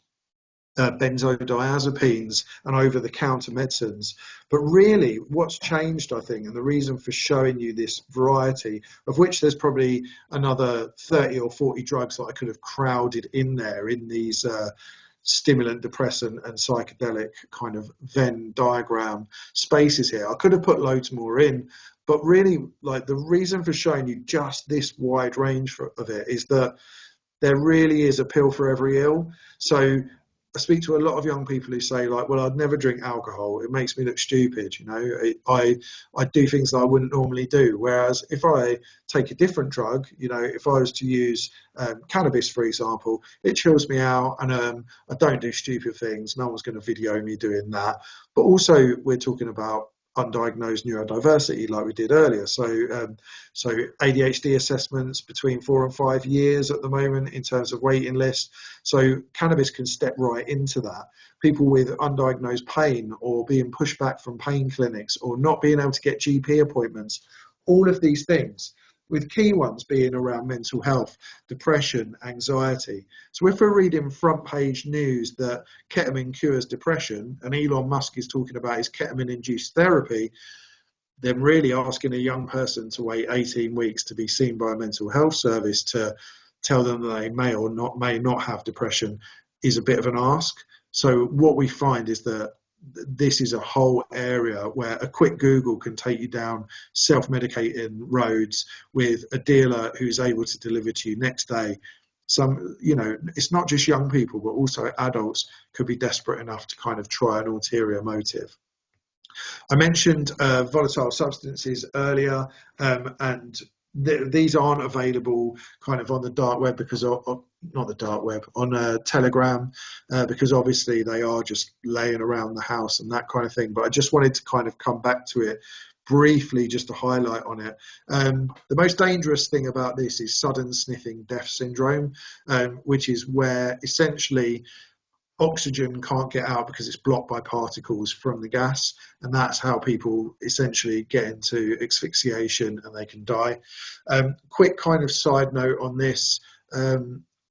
benzodiazepines and over-the-counter medicines. But really, what's changed, I think, and the reason for showing you this variety, of which there's probably another 30 or 40 drugs that I could have crowded in there in these stimulant, depressant, and psychedelic kind of Venn diagram spaces here. I could have put loads more in, but really, like, the reason for showing you just this wide range of it is that there really is a pill for every ill. So I speak to a lot of young people who say, like, well, I'd never drink alcohol. It makes me look stupid. You know, I do things that I wouldn't normally do. Whereas if I take a different drug, you know, if I was to use cannabis, for example, it chills me out, and I don't do stupid things. No one's going to video me doing that. But also, we're talking about undiagnosed neurodiversity like we did earlier. So ADHD assessments between 4 and 5 years at the moment in terms of waiting list. So cannabis can step right into that. People with undiagnosed pain or being pushed back from pain clinics or not being able to get GP appointments, all of these things, with key ones being around mental health, depression, anxiety. So if we're reading front page news that ketamine cures depression, and Elon Musk is talking about his ketamine-induced therapy, then really asking a young person to wait 18 weeks to be seen by a mental health service to tell them that they may or may not have depression is a bit of an ask. So what we find is that this is a whole area where a quick Google can take you down self-medicating roads with a dealer who's able to deliver to you next day. Some, you know, it's not just young people, but also adults could be desperate enough to kind of try an ulterior motive. I mentioned volatile substances earlier, and these aren't available kind of on the dark web because of, not the dark web, on Telegram, because obviously they are just laying around the house and that kind of thing. But I just wanted to kind of come back to it briefly just to highlight on it. The most dangerous thing about this is sudden sniffing death syndrome, which is where essentially oxygen can't get out because it's blocked by particles from the gas, and that's how people essentially get into asphyxiation and they can die. Quick kind of side note on this,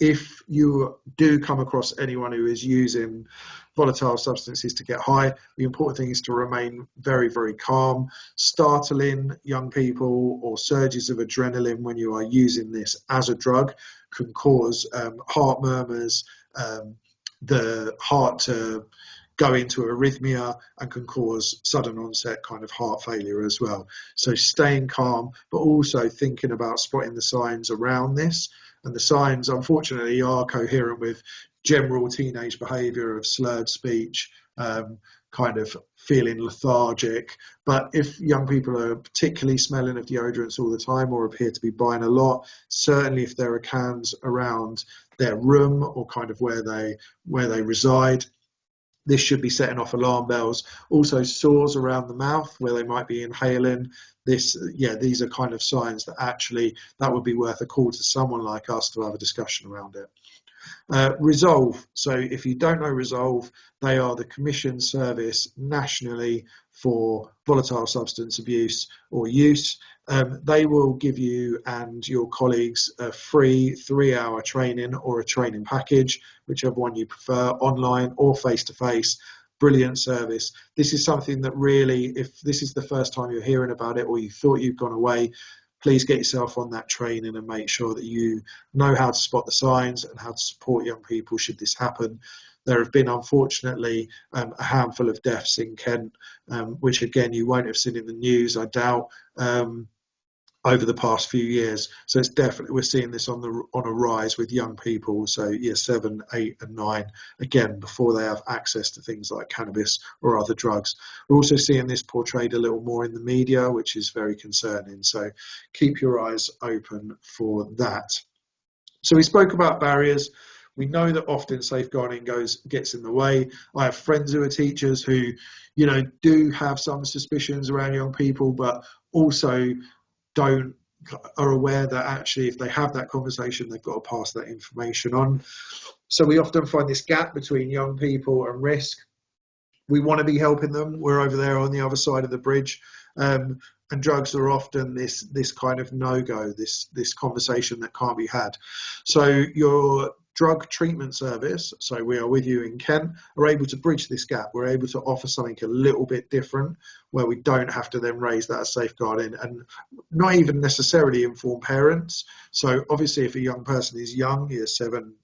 if you do come across anyone who is using volatile substances to get high, the important thing is to remain very, very calm. Startling young people or surges of adrenaline when you are using this as a drug can cause heart murmurs, the heart to go into arrhythmia, and can cause sudden onset kind of heart failure as well. So staying calm, but also thinking about spotting the signs around this. And the signs, unfortunately, are coherent with general teenage behaviour of slurred speech, kind of feeling lethargic. But if young people are particularly smelling of deodorants all the time or appear to be buying a lot, certainly if there are cans around their room or kind of where they reside, this should be setting off alarm bells. Also sores around the mouth where they might be inhaling. These are kind of signs that actually that would be worth a call to someone like us to have a discussion around it. Resolve. So if you don't know Resolve, they are the commission service nationally for volatile substance abuse or use. They will give you and your colleagues a free 3-hour training or a training package, whichever one you prefer, online or face-to-face. Brilliant service. This is something that really, if this is the first time you're hearing about it or you thought you'd gone away, please get yourself on that training and make sure that you know how to spot the signs and how to support young people should this happen. There have been, unfortunately, a handful of deaths in Kent, which again you won't have seen in the news, I doubt, over the past few years. So it's definitely, we're seeing this on a rise with young people, so year 7, 8 and 9, again before they have access to things like cannabis or other drugs. We're also seeing this portrayed a little more in the media, which is very concerning, so keep your eyes open for that. So we spoke about barriers. We know that often safeguarding gets in the way. I have friends who are teachers who, you know, do have some suspicions around young people, but also are aware that actually if they have that conversation, they've got to pass that information on. So we often find this gap between young people and risk. We want to be helping them. We're over there on the other side of the bridge. And drugs are often this kind of no-go, this conversation that can't be had. So your drug treatment service, so we are with you in Kent, are able to bridge this gap. We're able to offer something a little bit different where we don't have to then raise that as safeguarding and not even necessarily inform parents. So obviously if a young person is young, year 7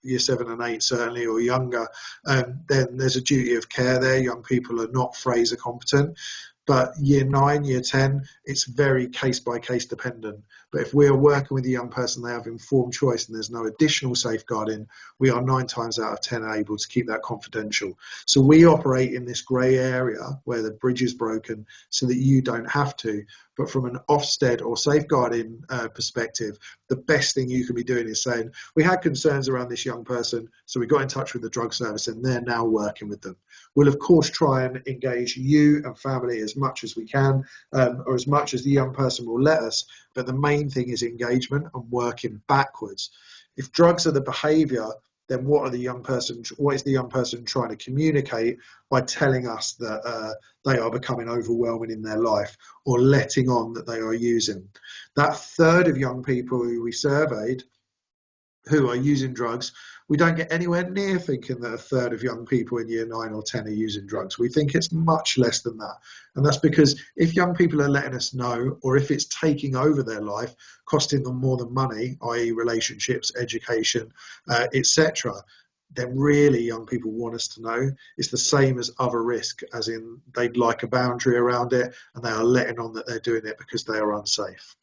and 8 certainly, or younger, then there's a duty of care there. Young people are not Fraser competent. But year 9, year 10, it's very case by case dependent. But if we are working with a young person, they have informed choice and there's no additional safeguarding, we are 9 times out of 10 able to keep that confidential. So we operate in this grey area where the bridge is broken so that you don't have to. But from an Ofsted or safeguarding perspective, the best thing you can be doing is saying, we had concerns around this young person, so we got in touch with the drug service and they're now working with them. We'll of course try and engage you and family as much as we can, or as much as the young person will let us, but the main thing is engagement and working backwards. If drugs are the behaviour, then what is the young person trying to communicate by telling us that they are becoming overwhelming in their life or letting on that they are using? That third of young people who we surveyed who are using drugs, we don't get anywhere near thinking that a third of young people in year 9 or 10 are using drugs. We think it's much less than that. And that's because if young people are letting us know, or if it's taking over their life, costing them more than money, i.e. relationships, education, etc., then really young people want us to know. It's the same as other risk, as in they'd like a boundary around it and they are letting on that they're doing it because they are unsafe.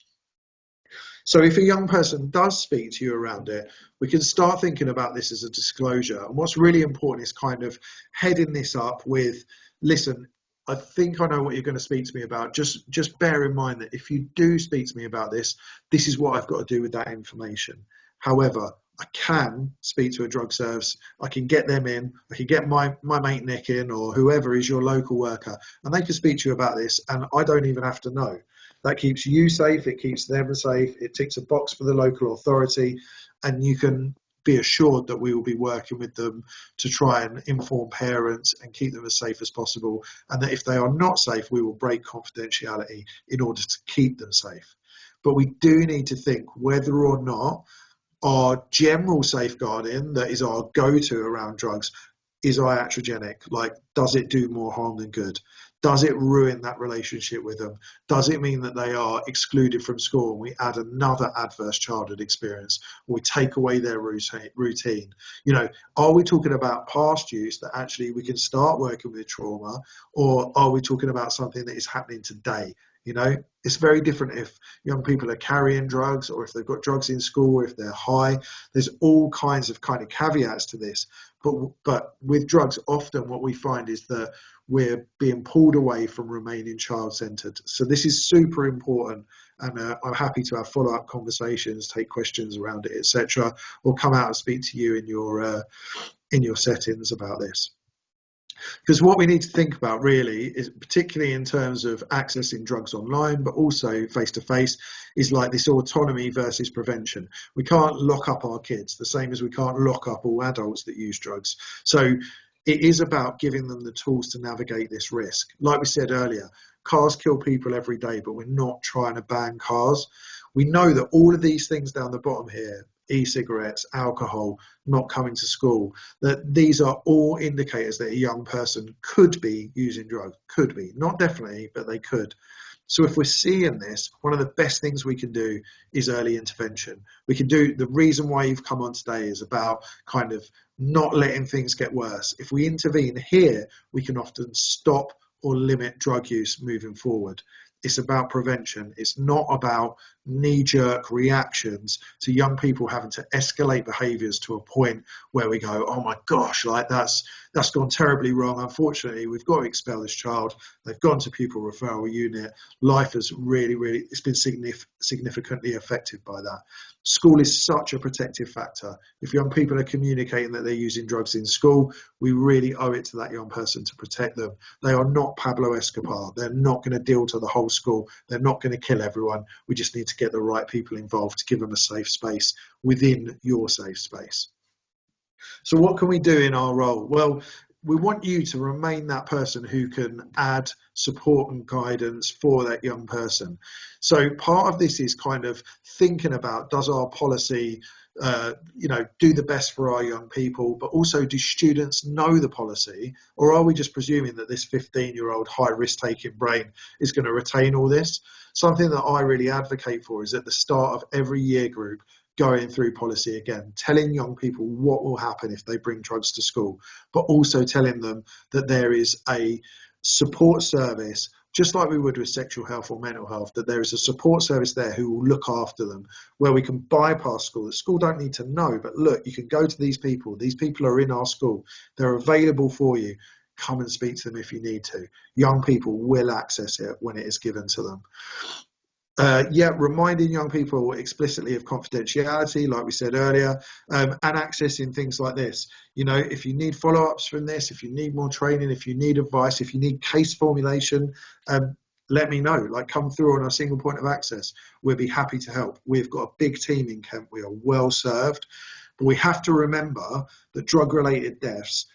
So if a young person does speak to you around it, we can start thinking about this as a disclosure. And what's really important is kind of heading this up with, listen, I think I know what you're going to speak to me about. Just bear in mind that if you do speak to me about this, this is what I've got to do with that information. However, I can speak to a drug service. I can get them in. I can get my mate Nick in, or whoever is your local worker, and they can speak to you about this, and I don't even have to know. That keeps you safe, it keeps them safe, it ticks a box for the local authority, and you can be assured that we will be working with them to try and inform parents and keep them as safe as possible, and that if they are not safe, we will break confidentiality in order to keep them safe. But we do need to think whether or not our general safeguarding, that is our go-to around drugs, is iatrogenic. Like, does it do more harm than good? Does it ruin that relationship with them? Does it mean that they are excluded from school and we add another adverse childhood experience, or we take away their routine? You know, are we talking about past use that actually we can start working with trauma, or are we talking about something that is happening today? You know, it's very different if young people are carrying drugs, or if they've got drugs in school, or if they're high. There's all kinds of caveats to this. But with drugs, often what we find is that we're being pulled away from remaining child-centred. So this is super important, and I'm happy to have follow-up conversations, take questions around it, etc., or come out and speak to you in your settings about this. Because what we need to think about really is, particularly in terms of accessing drugs online, but also face-to-face, is like this autonomy versus prevention. We can't lock up our kids, the same as we can't lock up all adults that use drugs. So it is about giving them the tools to navigate this risk. Like we said earlier, cars kill people every day, but we're not trying to ban cars. We know that all of these things down the bottom here, e-cigarettes, alcohol, not coming to school, that these are all indicators that a young person could be using drugs. Could be, not definitely, but they could. So if we're seeing this, one of the best things we can do is early intervention. We can do, the reason why you've come on today is about kind of not letting things get worse. If we intervene here, we can often stop or limit drug use moving forward. It's about prevention. It's not about knee-jerk reactions to young people having to escalate behaviours to a point where we go, oh my gosh, like that's gone terribly wrong. Unfortunately, we've got to expel this child. They've gone to pupil referral unit. Life has really, it's been significantly affected by that. School is such a protective factor. If young people are communicating that they're using drugs in school, we really owe it to that young person to protect them. They are not Pablo Escobar. They're not going to deal to the whole school. They're not going to kill everyone. We just need to get the right people involved to give them a safe space within your safe space. So what can we do in our role? Well, we want you to remain that person who can add support and guidance for that young person. So part of this is kind of thinking about, does our policy do the best for our young people, but also do students know the policy, or are we just presuming that this 15-year-old high risk taking brain is going to retain all this? Something that I really advocate for is at the start of every year group, going through policy again, telling young people what will happen if they bring drugs to school, but also telling them that there is a support service, just like we would with sexual health or mental health, that there is a support service there who will look after them, where we can bypass school. The school don't need to know, but look, you can go to these people. These people are in our school. They're available for you. Come and speak to them if you need to. Young people will access it when it is given to them. Reminding young people explicitly of confidentiality, like we said earlier, and accessing things like this. If you need follow-ups from this, if you need more training, if you need advice, if you need case formulation, let me know. Come through on our single point of access. We'll be happy to help. We've got a big team in Kent. We are well served, but we have to remember that drug-related deaths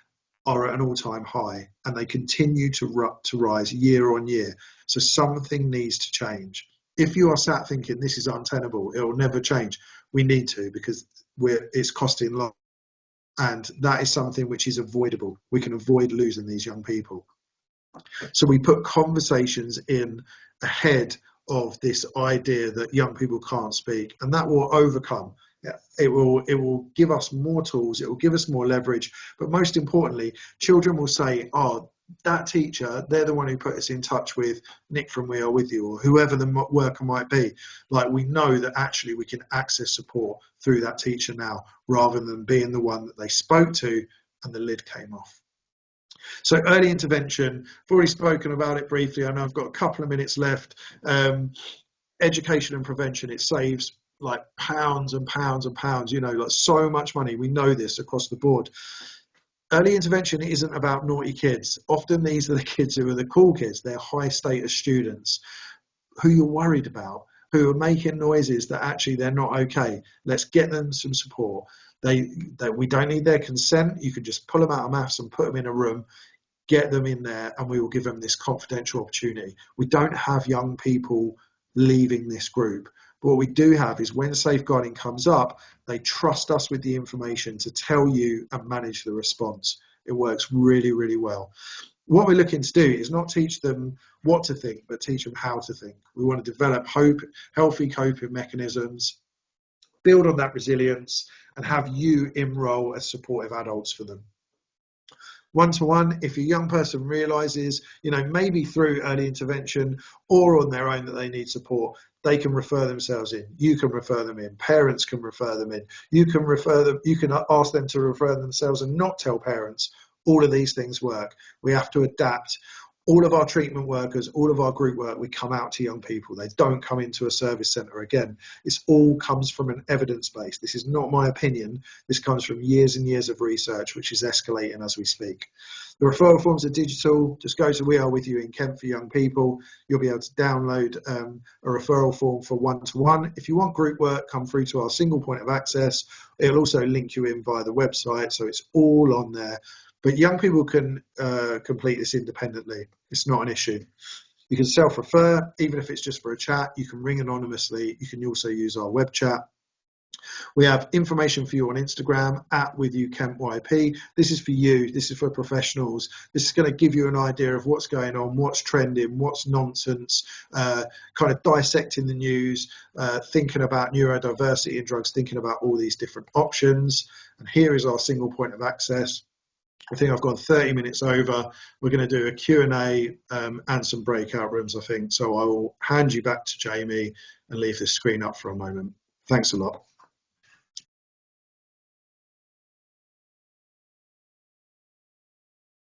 are at an all-time high, and they continue to rise year on year. So something needs to change. If you are sat thinking this is untenable, it will never change, we need to, because it's costing lives, and that is something which is avoidable. We can avoid losing these young people. So we put conversations in ahead of this idea that young people can't speak, and that will overcome. It will give us more tools, it will give us more leverage, but most importantly, children will say, oh, that teacher, they're the one who put us in touch with Nick from We Are With You, or whoever the worker might be. We know that actually we can access support through that teacher now, rather than being the one that they spoke to and the lid came off. So early intervention, I've already spoken about it briefly. I know I've got a couple of minutes left. Education and prevention, it saves pounds and pounds and pounds, so much money. We know this across the board. Early intervention isn't about naughty kids. Often these are the kids who are the cool kids. They're high status students who you're worried about, who are making noises that actually they're not okay. Let's get them some support. We don't need their consent. You can just pull them out of maths and put them in a room, get them in there, and we will give them this confidential opportunity. We don't have young people leaving this group. But what we do have is when safeguarding comes up, they trust us with the information to tell you and manage the response. It works really, really well. What we're looking to do is not teach them what to think, but teach them how to think. We want to develop healthy coping mechanisms, build on that resilience, and have you enroll as supportive adults for them. One-to-one, if a young person realises, maybe through early intervention or on their own that they need support, they can refer themselves in. You can refer them in. Parents can refer them in. You can ask them to refer themselves and not tell parents. All of these things work. We have to adapt. All of our treatment workers, all of our group work, we come out to young people. They don't come into a service centre again. This all comes from an evidence base. This is not my opinion. This comes from years and years of research, which is escalating as we speak. The referral forms are digital. Just go to We Are With You in Kent for young people. You'll be able to download a referral form for one-to-one. If you want group work, come through to our single point of access. It'll also link you in via the website, so it's all on there. But young people can complete this independently. It's not an issue. You can self-refer, even if it's just for a chat. You can ring anonymously. You can also use our web chat. We have information for you on Instagram, @WithYouKentYP. This is for you. This is for professionals. This is going to give you an idea of what's going on, what's trending, what's nonsense, kind of dissecting the news, thinking about neurodiversity in drugs, thinking about all these different options. And here is our single point of access. I think I've gone 30 minutes over. We're going to do a Q&A and some breakout rooms, I think. So I will hand you back to Jamie and leave this screen up for a moment. Thanks a lot.